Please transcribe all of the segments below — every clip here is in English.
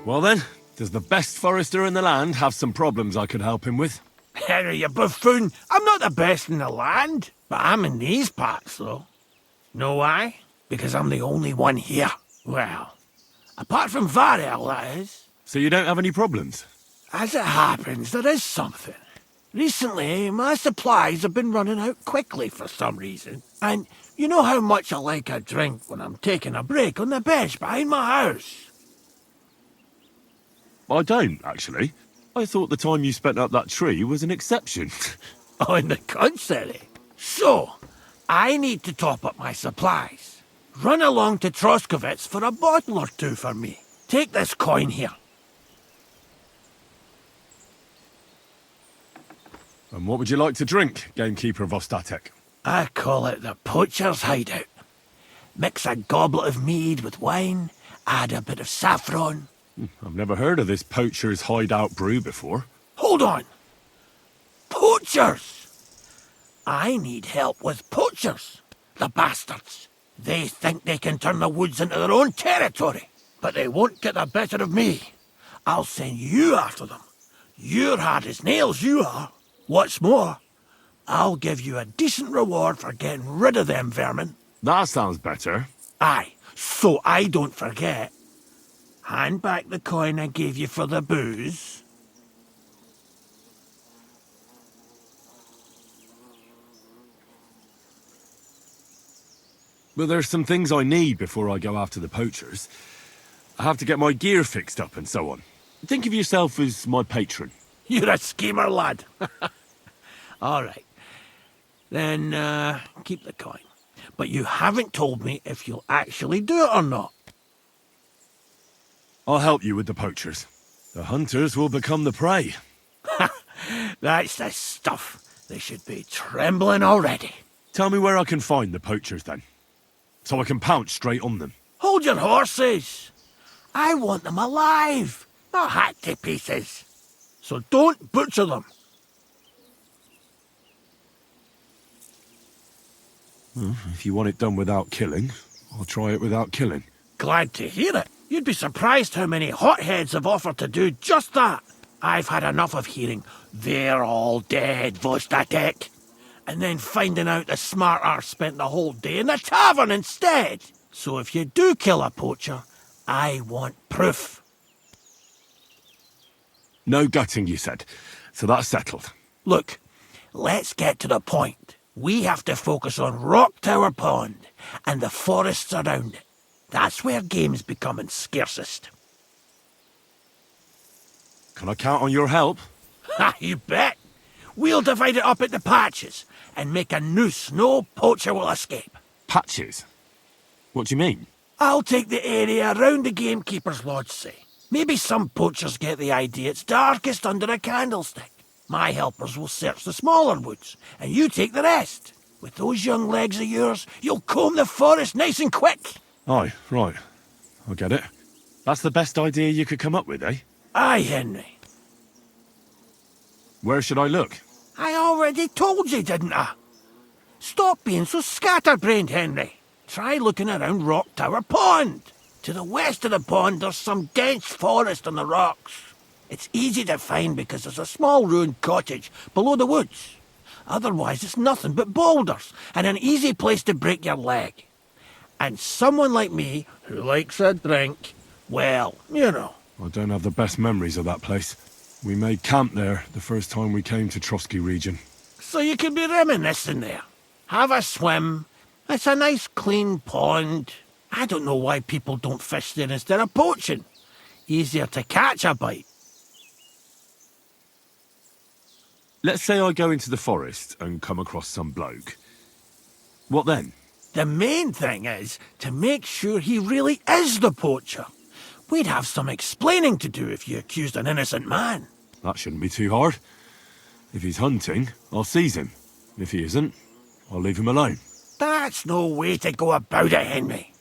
Well then, does the best forester in the land have some problems I could help him with? Henry, you buffoon. I'm not the best in the land, but I'm in these parts, though. Know why? Because I'm the only one here. Well, apart from Varel, that is. So you don't have any problems? As it happens, there is something. Recently, my supplies have been running out quickly for some reason. And you know how much I like a drink when I'm taking a break on the bench behind my house? I don't, actually. I thought the time you spent up that tree was an exception. On the contrary. So, I need to top up my supplies. Run along to Troskovitz for a bottle or two for me. Take this coin here. And what would you like to drink, gamekeeper of Ostatek? I call it the poacher's hideout. Mix a goblet of mead with wine, add a bit of saffron. I've never heard of this poacher's hideout brew before. Hold on! Poachers! I need help with poachers. The bastards. They think they can turn the woods into their own territory, but they won't get the better of me. I'll send you after them. You're hard as nails, you are. What's more, I'll give you a decent reward for getting rid of them vermin. That sounds better. Aye, so I don't forget. Hand back the coin I gave you for the booze. Well, there's some things I need before I go after the poachers. I have to get my gear fixed up and so on. Think of yourself as my patron. You're a schemer, lad. All right. Then, keep the coin. But you haven't told me if you'll actually do it or not. I'll help you with the poachers. The hunters will become the prey. That's the stuff. They should be trembling already. Tell me where I can find the poachers, then. So I can pounce straight on them. Hold your horses. I want them alive, not hacked to pieces. So don't butcher them. Well, if you want it done without killing, I'll try it without killing. Glad to hear it. You'd be surprised how many hotheads have offered to do just that. I've had enough of hearing, "They're all dead, Vostatek," and then finding out the smart arse spent the whole day in the tavern instead. So if you do kill a poacher, I want proof. No gutting, you said. So that's settled. Look, let's get to the point. We have to focus on Rock Tower Pond and the forests around it. That's where game's becoming scarcest. Can I count on your help? Ha, you bet. We'll divide it up into patches and make a noose no poacher will escape. Patches? What do you mean? I'll take the area around the gamekeeper's lodge, say. Maybe some poachers get the idea it's darkest under a candlestick. My helpers will search the smaller woods, and you take the rest. With those young legs of yours, you'll comb the forest nice and quick. Aye, right. I get it. That's the best idea you could come up with, eh? Aye, Henry. Where should I look? I already told you, didn't I? Stop being so scatterbrained, Henry. Try looking around Rock Tower Pond. To the west of the pond, there's some dense forest on the rocks. It's easy to find because there's a small ruined cottage below the woods. Otherwise, it's nothing but boulders and an easy place to break your leg. And someone like me, who likes a drink, well, you know. I don't have the best memories of that place. We made camp there the first time we came to Trotsky region. So you can be reminiscing there. Have a swim. It's a nice clean pond. I don't know why people don't fish there instead of poaching. Easier to catch a bite. Let's say I go into the forest and come across some bloke. What then? The main thing is to make sure he really is the poacher. We'd have some explaining to do if you accused an innocent man. That shouldn't be too hard. If he's hunting, I'll seize him. If he isn't, I'll leave him alone. That's no way to go about it, Henry.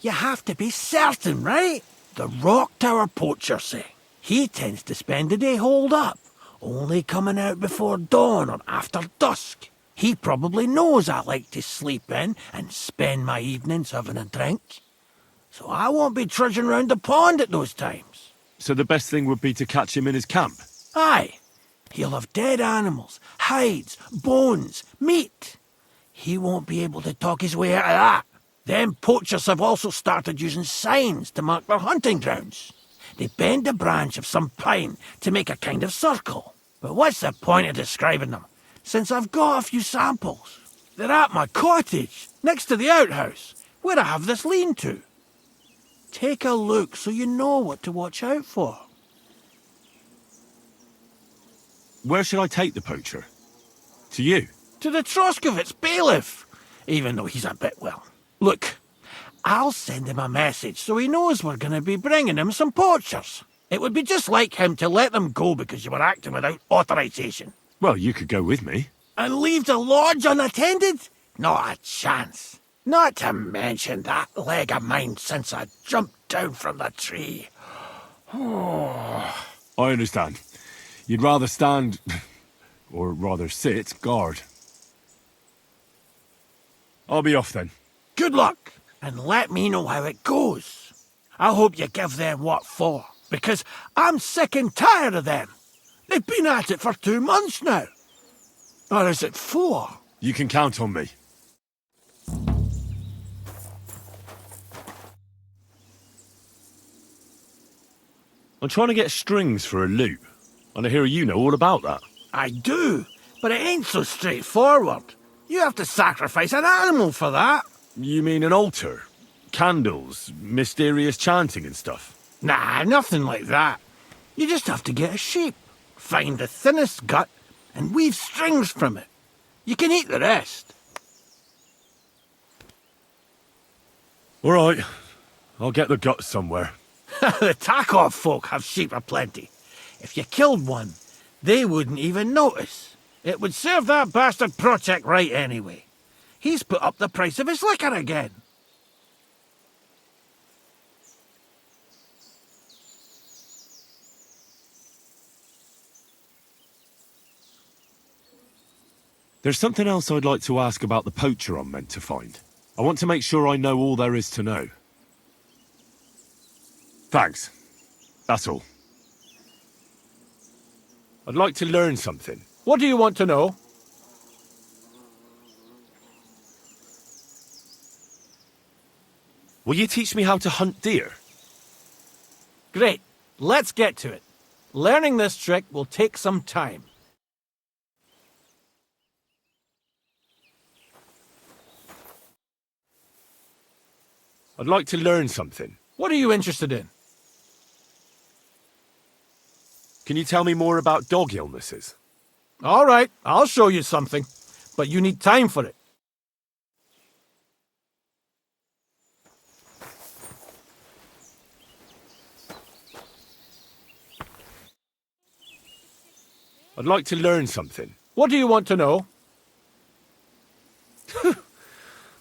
You have to be certain, right? The Rock Tower poacher, say. He tends to spend the day holed up, only coming out before dawn or after dusk. He probably knows I like to sleep in and spend my evenings having a drink. So I won't be trudging round the pond at those times. So the best thing would be to catch him in his camp? Aye. He'll have dead animals, hides, bones, meat. He won't be able to talk his way out of that. Them poachers have also started using signs to mark their hunting grounds. They bend a branch of some pine to make a kind of circle. But what's the point of describing them, since I've got a few samples? They're at my cottage, next to the outhouse, where I have this lean-to. Take a look so you know what to watch out for. Where should I take the poacher? To you? To the Troskovitz bailiff, even though he's a bit, well... Look, I'll send him a message so he knows we're going to be bringing him some poachers. It would be just like him to let them go because you were acting without authorization. Well, you could go with me. And leave the lodge unattended? Not a chance. Not to mention that leg of mine since I jumped down from the tree. I understand. You'd rather stand, or rather sit, guard. I'll be off then. Good luck, and let me know how it goes. I hope you give them what for, because I'm sick and tired of them. They've been at it for 2 months now. Or is it 4? You can count on me. I'm trying to get strings for a loop, and I hear you know all about that. I do, but it ain't so straightforward. You have to sacrifice an animal for that. You mean an altar? Candles, mysterious chanting and stuff? Nah, nothing like that. You just have to get a sheep, find the thinnest gut, and weave strings from it. You can eat the rest. All right, I'll get the guts somewhere. The Takov folk have sheep aplenty. If you killed one, they wouldn't even notice. It would serve that bastard Project right anyway. He's put up the price of his liquor again. There's something else I'd like to ask about the poacher I'm meant to find. I want to make sure I know all there is to know. Thanks. That's all. I'd like to learn something. What do you want to know? Will you teach me how to hunt deer? Great. Let's get to it. Learning this trick will take some time. I'd like to learn something. What are you interested in? Can you tell me more about dog illnesses? All right, I'll show you something. But you need time for it. I'd like to learn something. What do you want to know?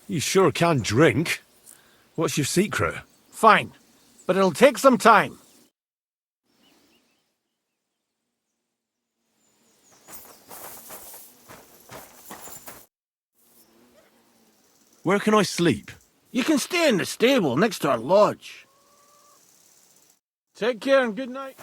You sure can drink. What's your secret? Fine, but it'll take some time. Where can I sleep? You can stay in the stable next to our lodge. Take care and good night.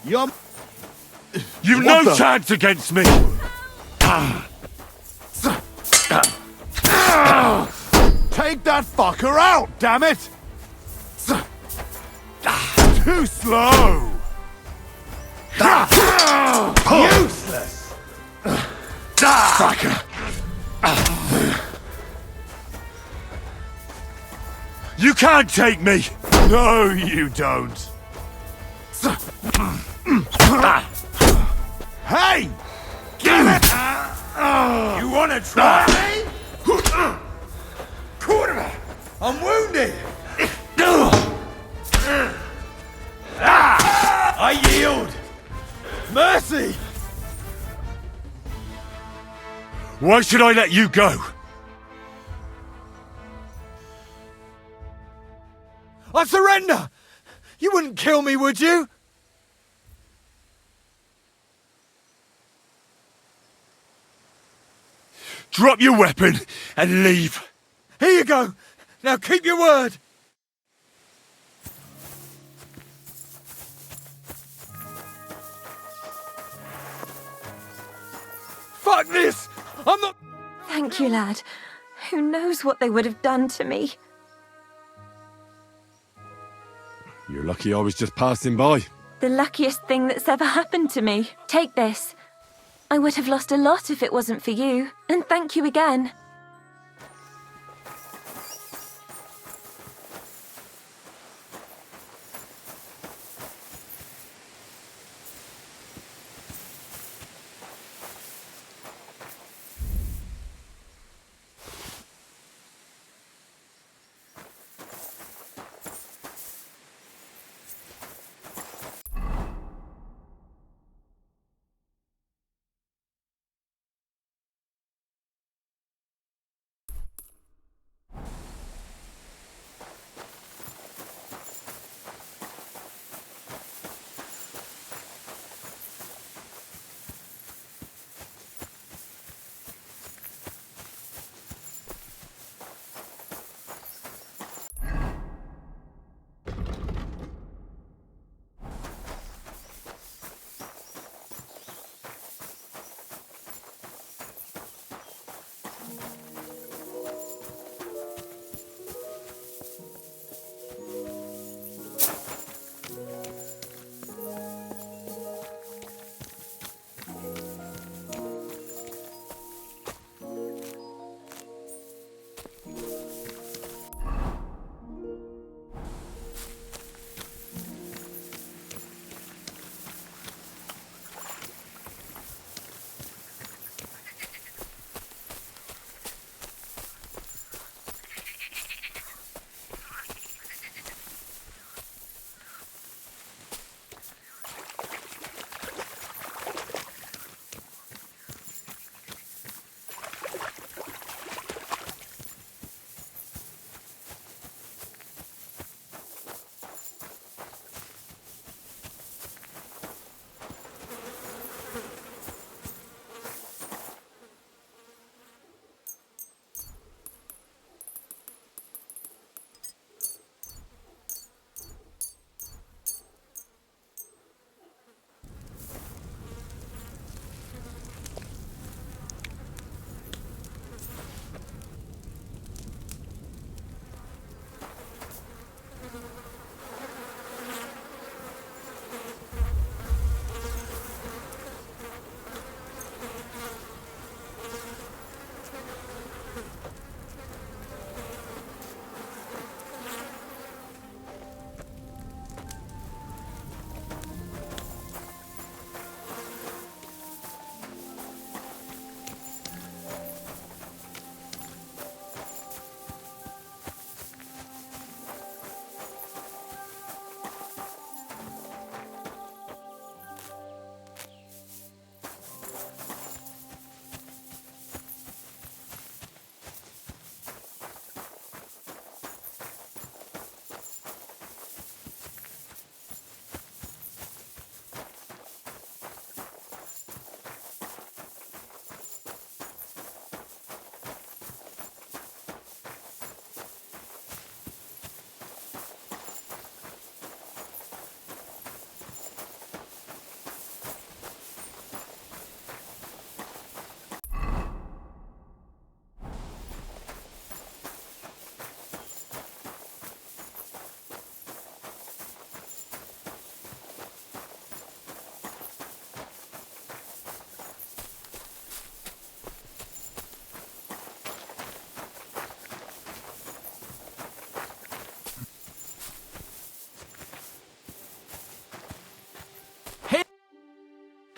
You're... You've What no the- chance against me! Take that fucker out, damn it! Too slow! Useless! Fucker! You can't take me! No, you don't! Hey! Get it! You wanna try me? Quarterback! I'm wounded! I yield! Mercy! Why should I let you go? I surrender! You wouldn't kill me, would you? Drop your weapon and leave. Here you go! Now keep your word! Fuck this! I'm not... Thank you, lad. Who knows what they would have done to me? You're lucky I was just passing by. The luckiest thing that's ever happened to me. Take this. I would have lost a lot if it wasn't for you. And thank you again.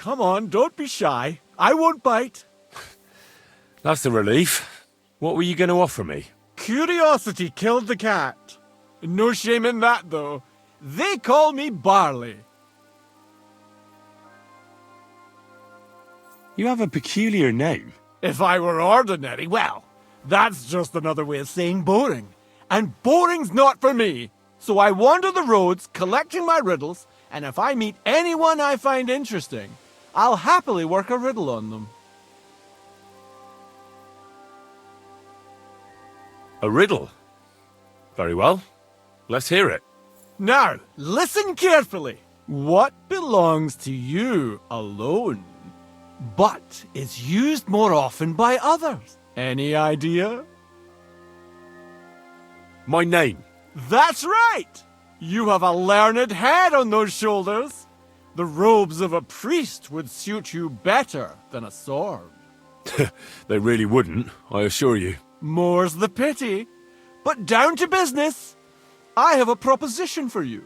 Come on, don't be shy. I won't bite. That's a relief. What were you going to offer me? Curiosity killed the cat. No shame in that, though. They call me Barley. You have a peculiar name. If I were ordinary, well, that's just another way of saying boring. And boring's not for me. So I wander the roads collecting my riddles, and if I meet anyone I find interesting, I'll happily work a riddle on them. A riddle? Very well. Let's hear it. Now, listen carefully. What belongs to you alone, but is used more often by others? Any idea? My name. That's right! You have a learned head on those shoulders. The robes of a priest would suit you better than a sword. They really wouldn't, I assure you. More's the pity. But down to business. I have a proposition for you.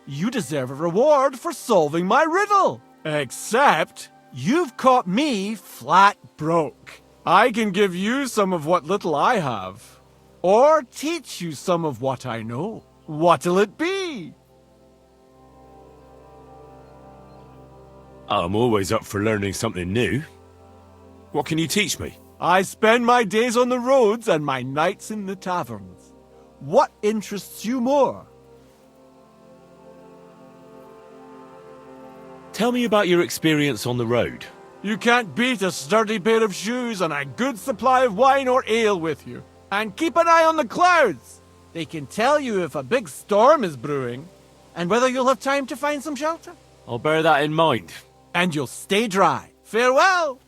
You deserve a reward for solving my riddle. Except, you've caught me flat broke. I can give you some of what little I have. Or teach you some of what I know. What'll it be? I'm always up for learning something new. What can you teach me? I spend my days on the roads and my nights in the taverns. What interests you more? Tell me about your experience on the road. You can't beat a sturdy pair of shoes and a good supply of wine or ale with you. And keep an eye on the clouds. They can tell you if a big storm is brewing and whether you'll have time to find some shelter. I'll bear that in mind. And you'll stay dry. Farewell!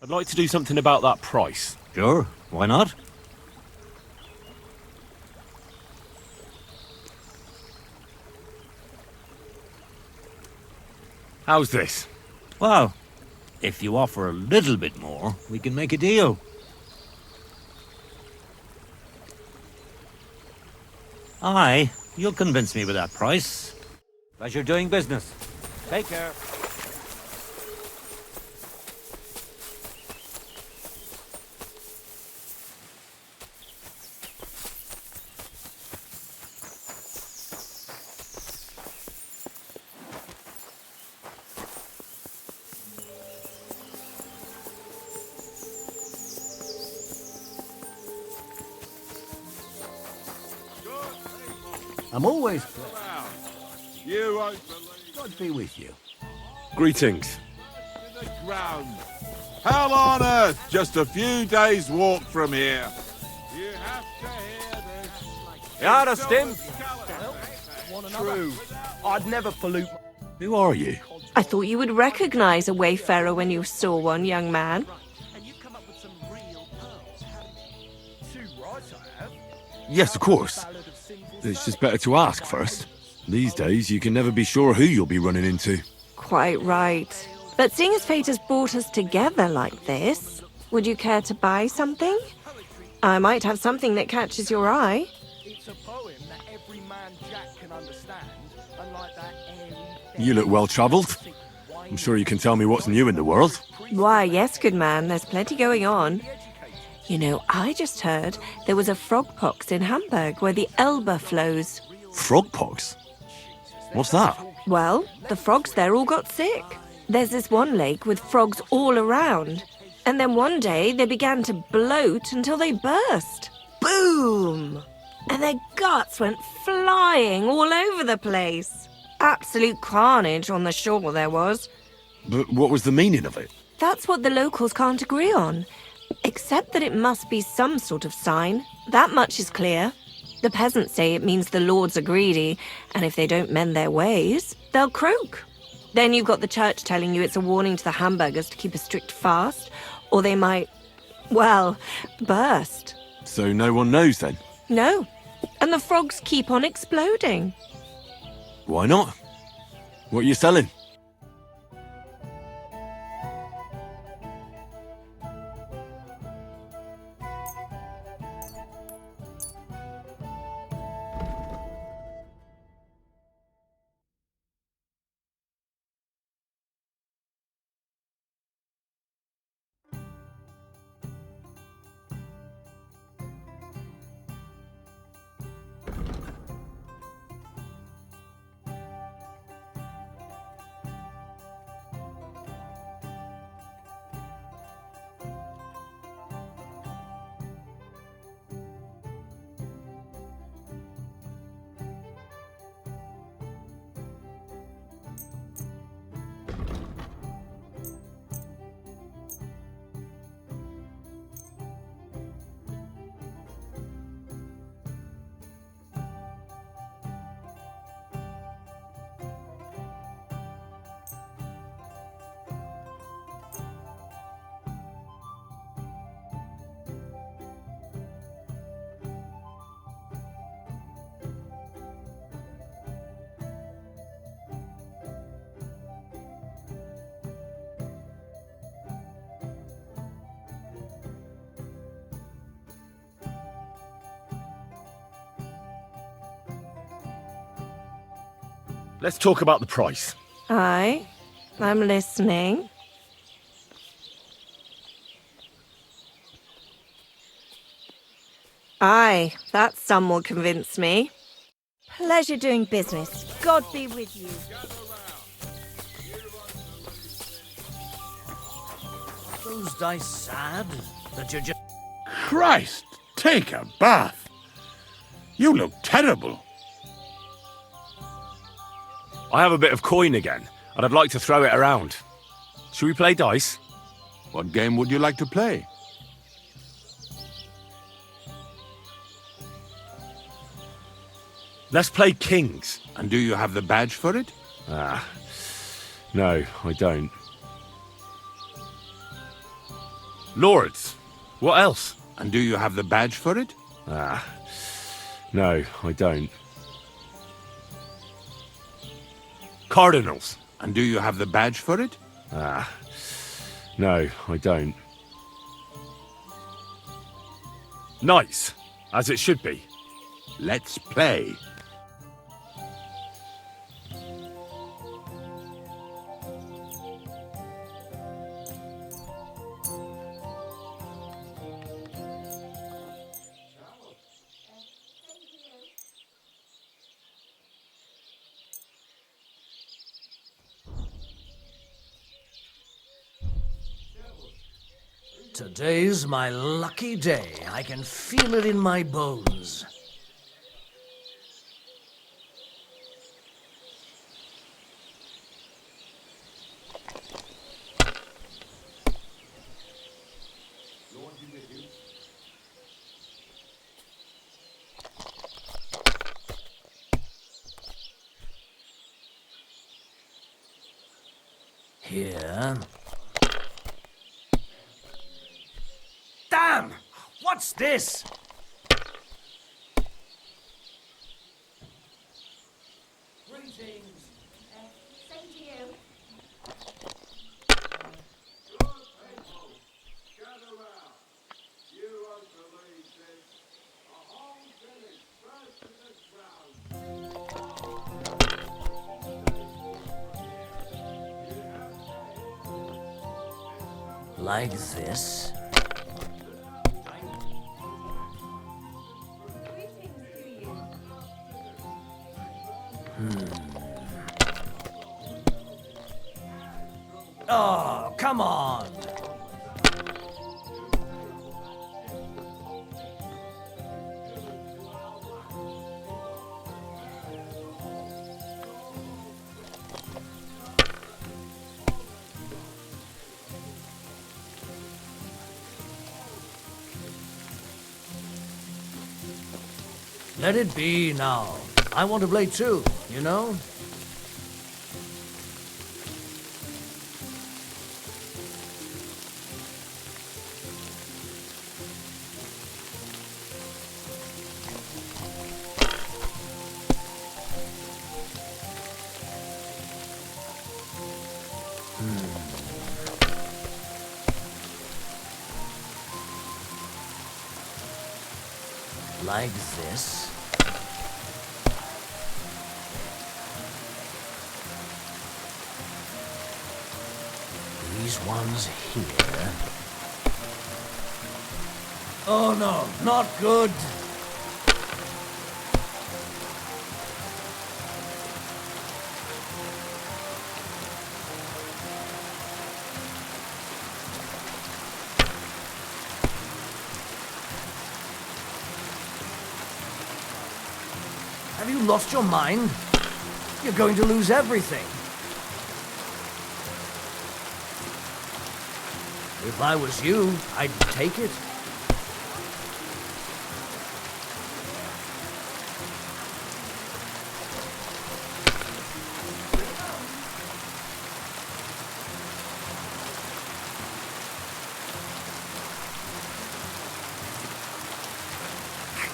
I'd like to do something about that price. Sure, why not? How's this? Well, if you offer a little bit more, we can make a deal. Aye, you'll convince me with that price. Pleasure doing business. Take care. I'm always Wow. You won't believe God be with you. Greetings. the ground. Hell on earth, just a few days' walk from here. You have to hear this. You had a stim? True. I'd never pollute. Who are you? I thought you would recognize a wayfarer when you saw one, young man. Yes, of course. It's just better to ask first. These days, you can never be sure who you'll be running into. Quite right. But seeing as fate has brought us together like this, would you care to buy something? I might have something that catches your eye. It's a poem that every man Jack can understand, unlike that airy... You look well-travelled. I'm sure you can tell me what's new in the world. Why, yes, good man, there's plenty going on. You know, I just heard there was a frog pox in Hamburg where the Elbe flows. Frogpox? What's that? Well, the frogs there all got sick. There's this one lake with frogs all around. And then one day they began to bloat until they burst. Boom! And their guts went flying all over the place. Absolute carnage on the shore there was. But what was the meaning of it? That's what the locals can't agree on. Except that it must be some sort of sign. That much is clear. The peasants say it means the lords are greedy, and if they don't mend their ways, they'll croak. Then you've got the church telling you it's a warning to the hamburgers to keep a strict fast, or they might, well, burst. So no one knows then? No. And the frogs keep on exploding. Why not? What are you selling? Let's talk about the price. Aye, I'm listening. Aye, that sum will convince me. Pleasure doing business. God be with you. Those dice sad that you're just... Christ, take a bath. You look terrible. I have a bit of coin again, and I'd like to throw it around. Should we play dice? What game would you like to play? Let's play kings. And do you have the badge for it? No, I don't. Lords. What else? And do you have the badge for it? No, I don't. Cardinals. And do you have the badge for it? No, I don't. Knights, as it should be. Let's play. Today's my lucky day. I can feel it in my bones. Here. Damn! What's this? Like this. Oh, come on! Let it be now. I want to play too, you know? Like this. These ones here. Oh no, not good. Have you lost your mind? You're going to lose everything. If I was you, I'd take it.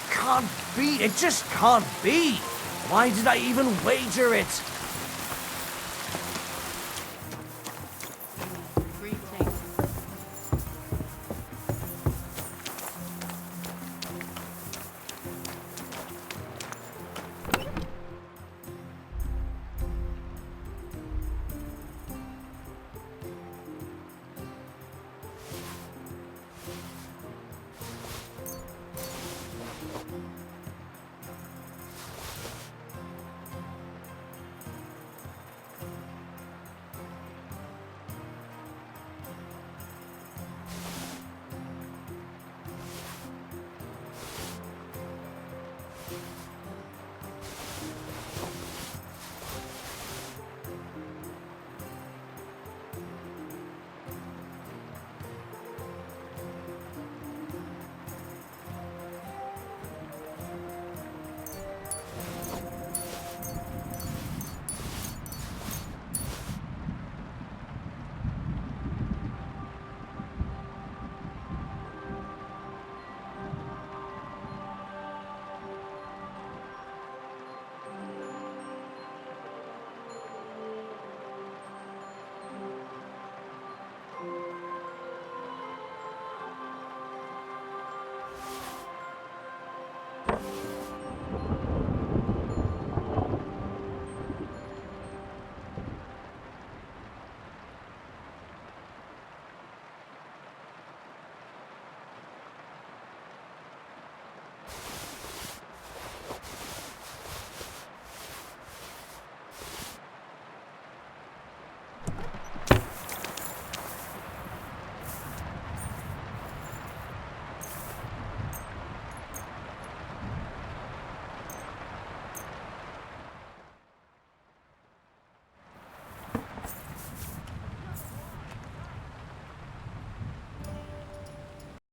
Can't be. It just can't be. Why did I even wager it?